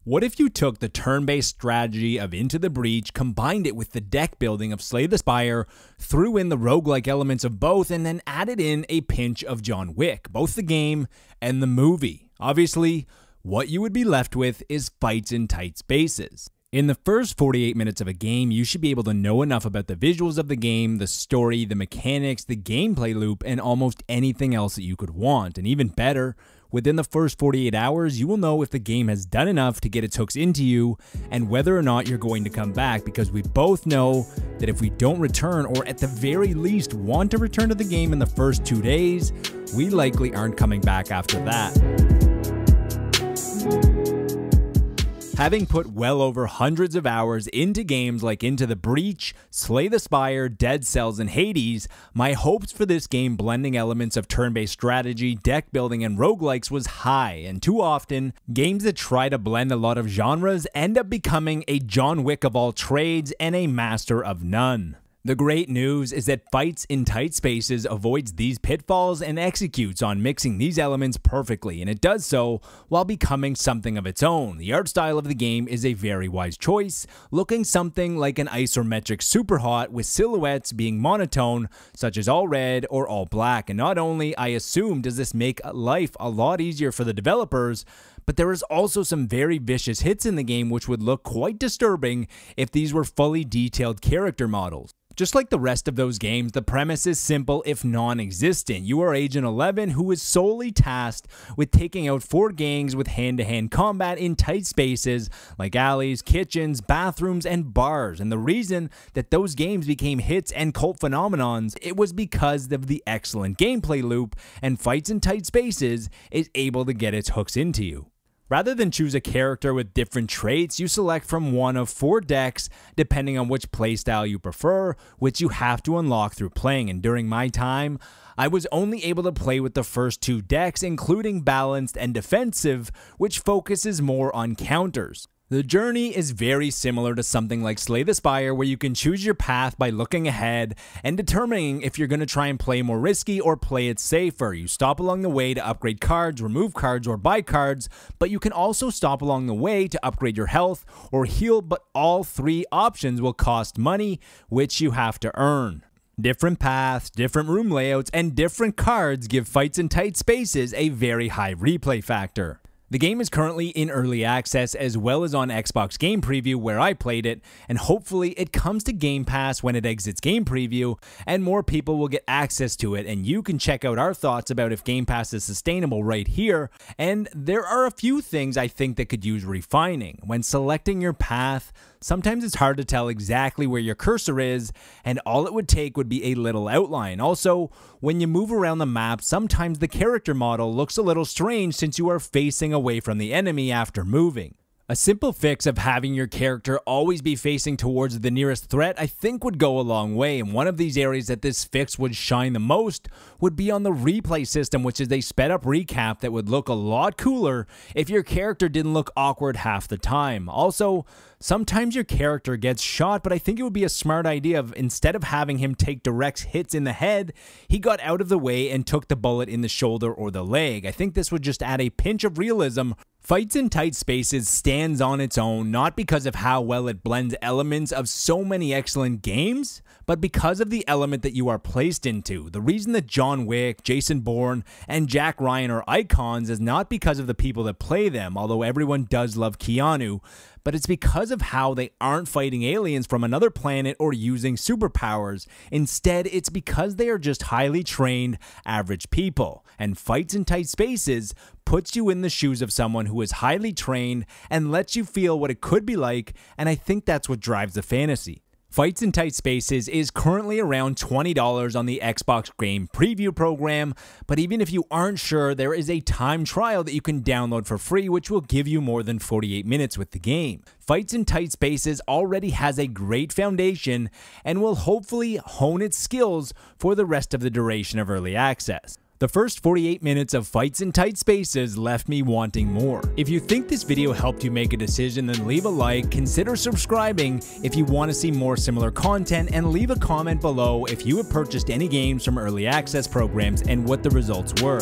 What if you took the turn-based strategy of Into the Breach, combined it with the deck building of Slay the Spire, threw in the roguelike elements of both, and then added in a pinch of John Wick, both the game and the movie? Obviously, what you would be left with is fights in tight spaces. In the first 48 minutes of a game, you should be able to know enough about the visuals of the game, the story, the mechanics, the gameplay loop, and almost anything else that you could want. And even better, within the first 48 hours, you will know if the game has done enough to get its hooks into you and whether or not you're going to come back, because we both know that if we don't return, or at the very least want to return to the game in the first 2 days, we likely aren't coming back after that. Having put well over hundreds of hours into games like Into the Breach, Slay the Spire, Dead Cells, and Hades, my hopes for this game blending elements of turn-based strategy, deck building, and roguelikes was high, and too often, games that try to blend a lot of genres end up becoming a John Wick of all trades and a master of none. The great news is that Fights in Tight Spaces avoids these pitfalls and executes on mixing these elements perfectly, and it does so while becoming something of its own. The art style of the game is a very wise choice, looking something like an isometric superhot with silhouettes being monotone, such as all red or all black. And not only, I assume, does this make life a lot easier for the developers, but there is also some very vicious hits in the game which would look quite disturbing if these were fully detailed character models. Just like the rest of those games, the premise is simple if non-existent. You are Agent 11 who is solely tasked with taking out 4 gangs with hand-to-hand combat in tight spaces like alleys, kitchens, bathrooms, and bars. And the reason that those games became hits and cult phenomenons, it was because of the excellent gameplay loop, and Fights in Tight Spaces is able to get its hooks into you. Rather than choose a character with different traits, you select from one of 4 decks depending on which playstyle you prefer, which you have to unlock through playing. And during my time, I was only able to play with the first 2 decks, including Balanced and Defensive, which focuses more on counters. The journey is very similar to something like Slay the Spire, where you can choose your path by looking ahead and determining if you're going to try and play more risky or play it safer. You stop along the way to upgrade cards, remove cards, or buy cards, but you can also stop along the way to upgrade your health or heal, but all 3 options will cost money, which you have to earn. Different paths, different room layouts, and different cards give Fights in Tight Spaces a very high replay factor. The game is currently in early access as well as on Xbox Game Preview where I played it, and hopefully it comes to Game Pass when it exits Game Preview and more people will get access to it, and you can check out our thoughts about if Game Pass is sustainable right here. And there are a few things I think that could use refining. When selecting your path, sometimes it's hard to tell exactly where your cursor is, and all it would take would be a little outline. Also, when you move around the map, sometimes the character model looks a little strange since you are facing away from the enemy after moving. A simple fix of having your character always be facing towards the nearest threat I think would go a long way, and one of these areas that this fix would shine the most would be on the replay system, which is a sped up recap that would look a lot cooler if your character didn't look awkward half the time. Also, sometimes your character gets shot, but I think it would be a smart idea of, instead of having him take direct hits in the head, he got out of the way and took the bullet in the shoulder or the leg. I think this would just add a pinch of realism. Fights in Tight Spaces stands on its own, not because of how well it blends elements of so many excellent games, but because of the element that you are placed into. The reason that John Wick, Jason Bourne, and Jack Ryan are icons is not because of the people that play them, although everyone does love Keanu, but it's because of how they aren't fighting aliens from another planet or using superpowers. Instead, it's because they are just highly trained, average people. And Fights in Tight Spaces puts you in the shoes of someone who is highly trained and lets you feel what it could be like, and I think that's what drives the fantasy. Fights in Tight Spaces is currently around $20 on the Xbox Game Preview program, but even if you aren't sure, there is a time trial that you can download for free, which will give you more than 48 minutes with the game. Fights in Tight Spaces already has a great foundation and will hopefully hone its skills for the rest of the duration of early access. The first 48 minutes of Fights in Tight Spaces left me wanting more. If you think this video helped you make a decision, then leave a like, consider subscribing if you want to see more similar content, and leave a comment below if you have purchased any games from early access programs and what the results were.